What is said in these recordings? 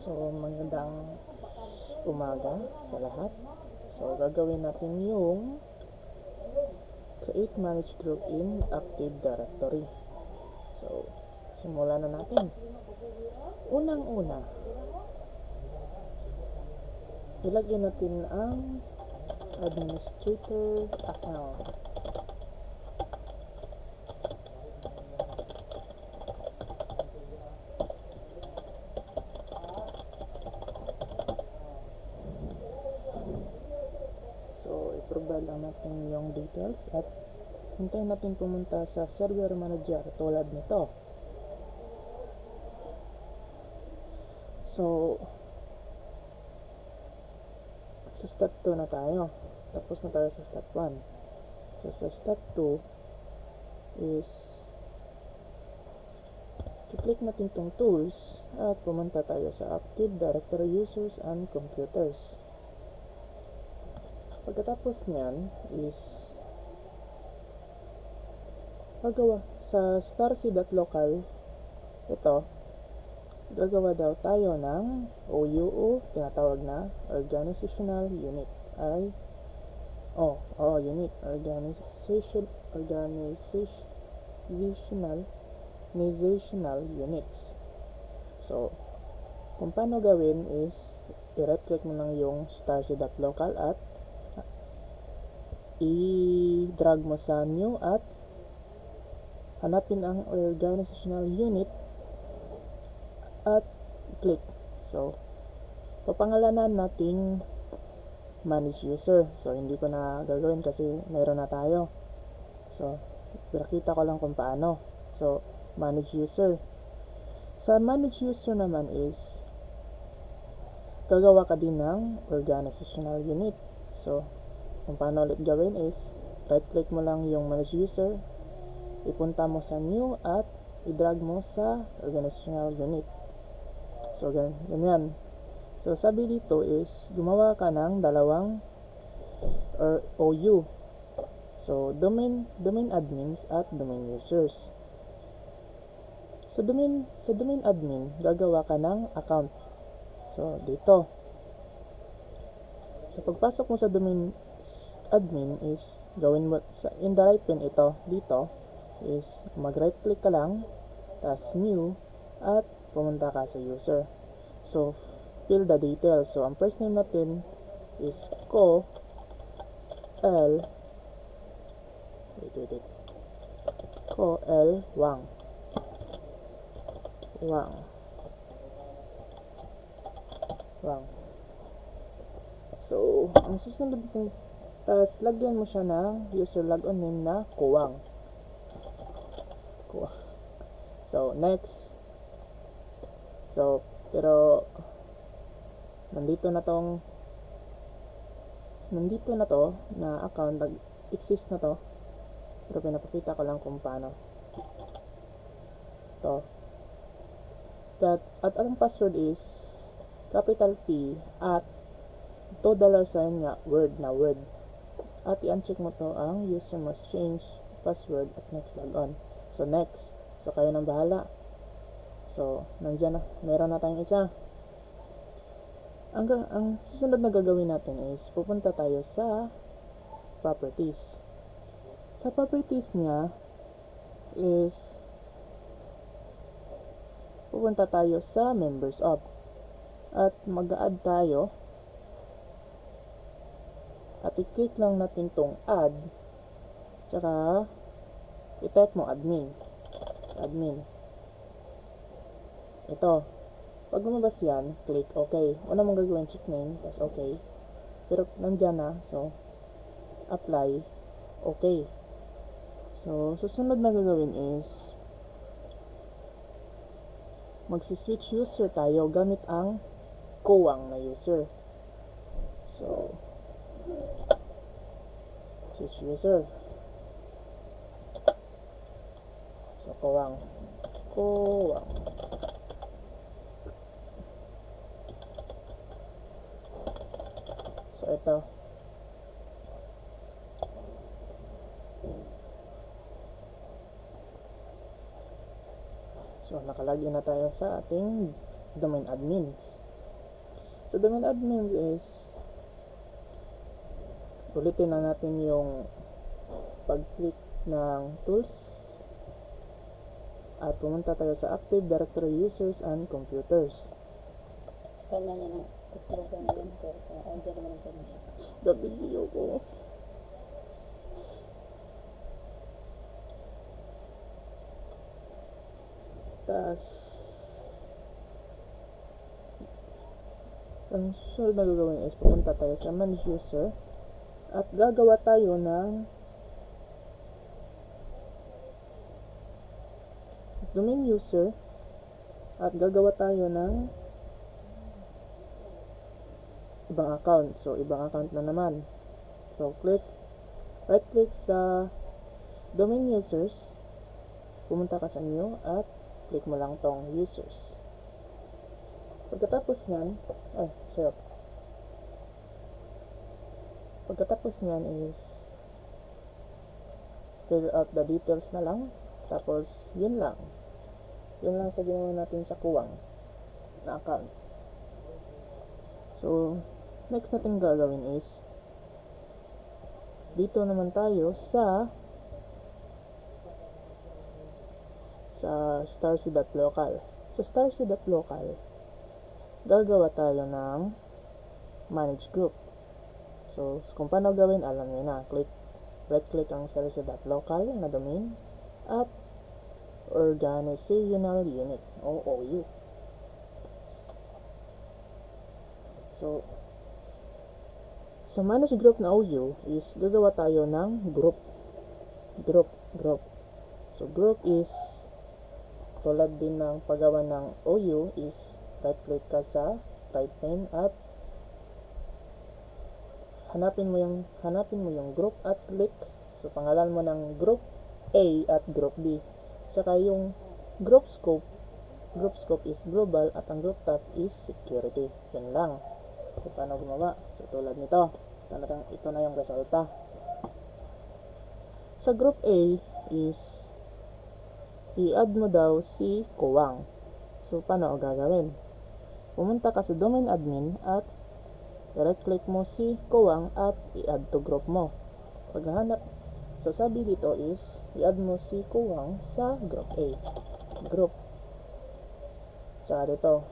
So, magandang umaga sa lahat. So, gagawin natin yung create manage group in Active Directory. So, simulan na natin. Unang-una, ilagay natin ang administrator account. So, i-provide lang natin yung details at hintayin natin pumunta sa server manager tulad nito. So, sa step 2 na tayo. Tapos na tayo sa step 1. So, sa step 2 is i-click natin itong tools at pumunta tayo sa Active Directory Users and Computers. Pagkatapos niyan is gagawa sa starc.local ito, gagawa daw tayo ng OUO, tinatawag na Organizational Unit ay Organizational Units. So, kung paano gawin is i-right click mo lang yung starc.local at i-drag mo sa new at hanapin ang organizational unit at click. So, papangalanan nating manage user. So, hindi ko na gagawin kasi mayroon na tayo. So, pinakita ko lang kung paano. So, manage user. Sa manage user naman is gagawa ka din ng organizational unit. So, kung paano ulit gawin is right click mo lang yung manage user, ipunta mo sa new at i-drag mo sa organizational unit. So, ganyan. So, sabi dito is gumawa ka ng dalawang OU. So, domain admins at domain users. Sa domain admin, gagawa ka ng account. So, dito. So, pagpasok mo sa domain admin is gawin mo sa in the right pane ito dito is mag right click ka lang tapos new at pumunta ka sa user. So, fill the details. So, ang first name natin is ko L Wang. So, ang susunod kong tapos lagyan mo siya ng user logon name na Kuwang. So, next. So, pero nandito na to na account, nag-exist na to. Pero pinapakita ko lang kung paano. To. At ang password is capital P at $2 nga word. At i-uncheck mo to ang user must change password at next logon. So, next. So, kayo nang bahala. So, nandiyan na. Meron na tayong isa. Ang susunod na gagawin natin is pupunta tayo sa properties. Sa properties niya is pupunta tayo sa members of. At mag-add tayo. At i-click lang natin tong add. Tsaka i-type mo admin. So, admin. Ito. Pag lumabas yan, click OK. Una mong gagawin, check name, tapos OK. Pero nandyan na, so apply, OK. So, susunod na gagawin is magsi-switch user tayo gamit ang Kuwang na user. So, switch user. So, Kuwang. So, ito. So, nakalagin na tayo sa ating domain admins. Sa domain admins is ulitin na natin yung pag-click ng tools at pumunta tayo sa Active Directory Users and Computers. Kanya yan ang tutulungan na yun. Pero andyan naman ang kanya. Video ko. Tas ang susunod na gagawin is pupunta tayo sa Manage User at gagawa tayo ng domain user at gagawa tayo ng ibang account. So, ibang account na naman. So, right click sa domain users, pumunta ka sa new at click mo lang tong users. Pagkatapos nyan, pagkatapos nyan is fill out the details na lang. Tapos, yun lang sa ginawa natin sa Kuwang na account. So, next natin gagawin is dito naman tayo sa starc.local. Sa starc.local, gagawa tayo ng manage group. So, kung paano gawin, alam nyo na. Right click ang starc.local na domain at organizational unit, OOU. So, sa manage group na OU is gagawa tayo ng group. So, group is tulad din ng paggawa ng OU is right click ka sa right name at hanapin mo yung group at click. So, pangalan mo ng group A at group B. Saka yung group scope is global at ang group type is security. Yan lang. So, paano gumawa? So, tulad nito. Ito na yung resulta. Sa group A is i-add mo daw si Kuwang. So, paano o gagawin? Pumunta ka sa domain admin at right click mo si Kuwang at i-add to group mo. Paghahanap, so sabi dito is i-add mo si Kuwang sa group A. Group. Tsaka dito,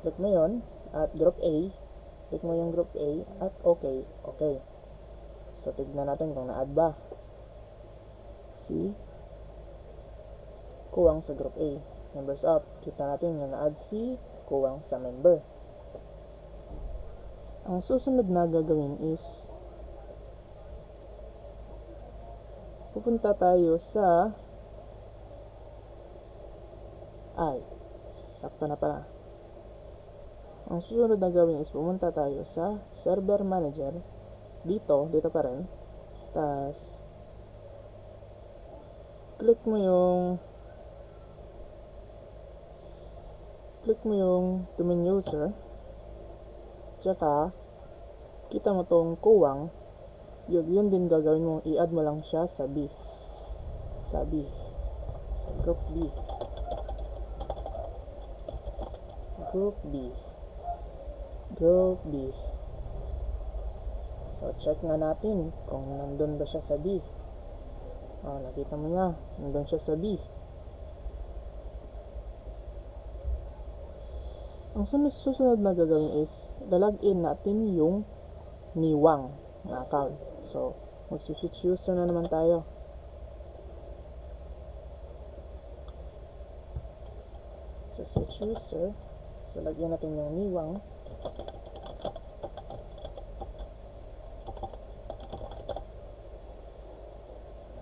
click mo yun at group A. Click mo yung group A at okay. So, tignan natin kung na-add ba si Kuwang sa group A. Members up. Kita natin yung na-add si Kuwang sa member. Ang susunod na gagawin is pupunta tayo sa sakto na pala. Ang susunod na gawin is pumunta tayo sa server manager. Dito pa rin. Tas click mo yung domain user. Tsaka kita mo tong Kuwang. Yun din gagawin mo, i-add mo lang siya sa B. Sa group B. So, check nga natin kung nandun ba siya sa B. Nakita mo na, nandun siya sa B. Ang susunod na gagawin is lalagin natin yung Niwang na account. So, mag-switch user na naman tayo. So, switch user. So, lagyan natin yung Niwang.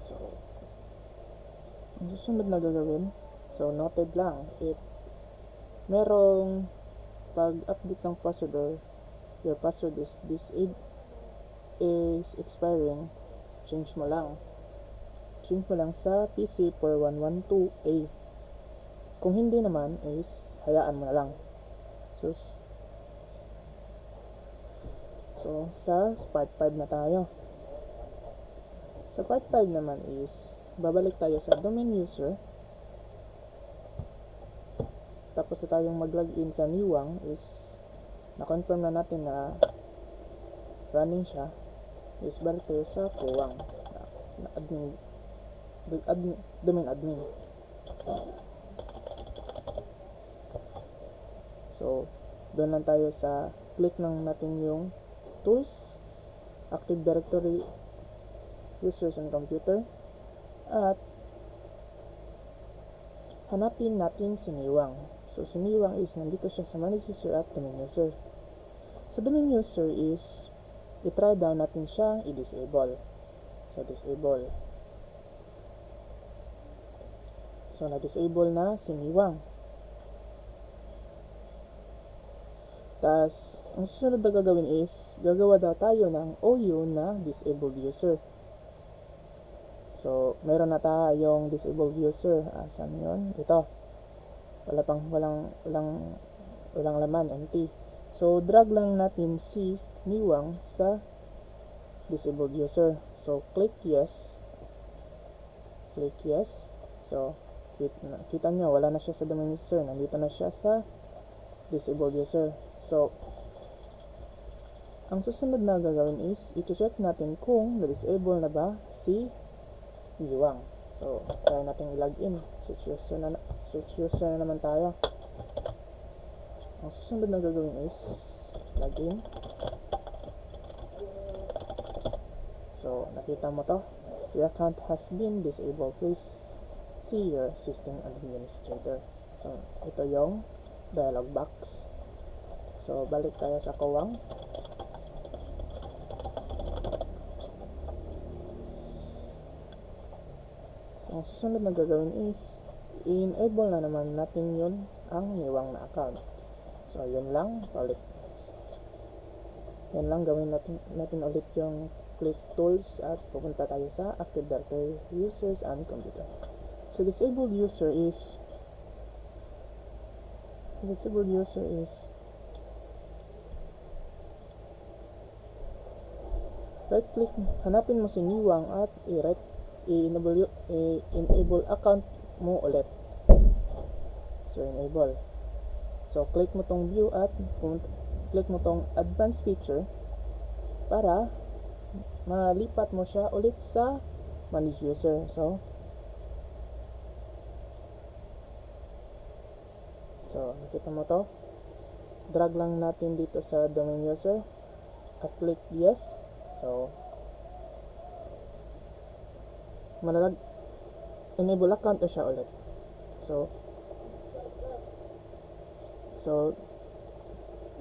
So, ang susunod na gagawin, so, noted lang, if merong pag-update ng password or your password is expiring, change mo lang sa PC4112A. Kung hindi naman is hayaan mo na lang. So sa part 5 na tayo. Sa part 5 naman is babalik tayo sa domain user. Tapos na tayong mag-login sa Niwang is na-confirm na natin na running siya, is balik tayo sa kuwang na domain admin. So, doon lang tayo sa click lang natin yung tools, Active Directory, users and computer, at hanapin natin si Niwang. So, si Niwang is nandito siya sa manage user at domain user. Sa domain user is i-try down natin siyang i-disable. So, disable. So, na-disable na si Niwang. Tas, ang susunod na gagawin is, gagawa daw tayo ng OU na disabled user. So, meron na tayong disabled user. Asan yun? Ito. Walang laman, empty. So, drag lang natin si Niwang sa disabled user. So, click yes. Click yes. So, kita nyo, wala na siya sa domain user. Nandito na siya sa disabled user. So, ang susunod na gagawin is, i-check natin kung na-disable na ba si Niwang. So, try natin i-login. Switch user na naman tayo. Ang susunod na gagawin is, login. So, nakita mo to. Your account has been disabled. Please see your system administrator. So, ito yung dialog box. So, balik tayo sa kuwang. So, ang susunod na gagawin is, i-enable na naman natin yun ang Niwang na account. So, yun lang. Yan lang, gawin natin ulit yung click tools at pupunta tayo sa Active Directory, users and computer. So, disabled user is right click, hanapin mo si Niwang at i-enable account mo ulit. So, enable. So, click mo tong view at click mo tong advanced feature para malipat mo siya ulit sa manage user. So, nakita mo to. Drag lang natin dito sa domain user at click yes. So, enable account na siya ulit. So,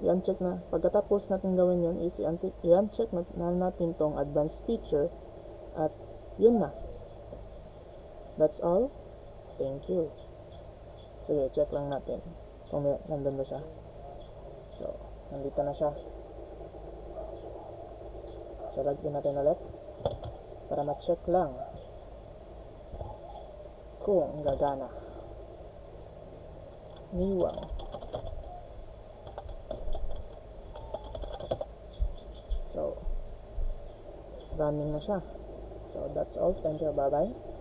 i-uncheck na. Pagkatapos natin gawin yun is i-uncheck na natin tong advanced feature at yun na. That's all. Thank you. Sige, check lang natin kung nandun ba siya. So, nandito na siya. So, lagyan natin ulit para ma-check lang kung gagana. Niwang. So, running na siya. So, that's all. Thank you. Bye-bye.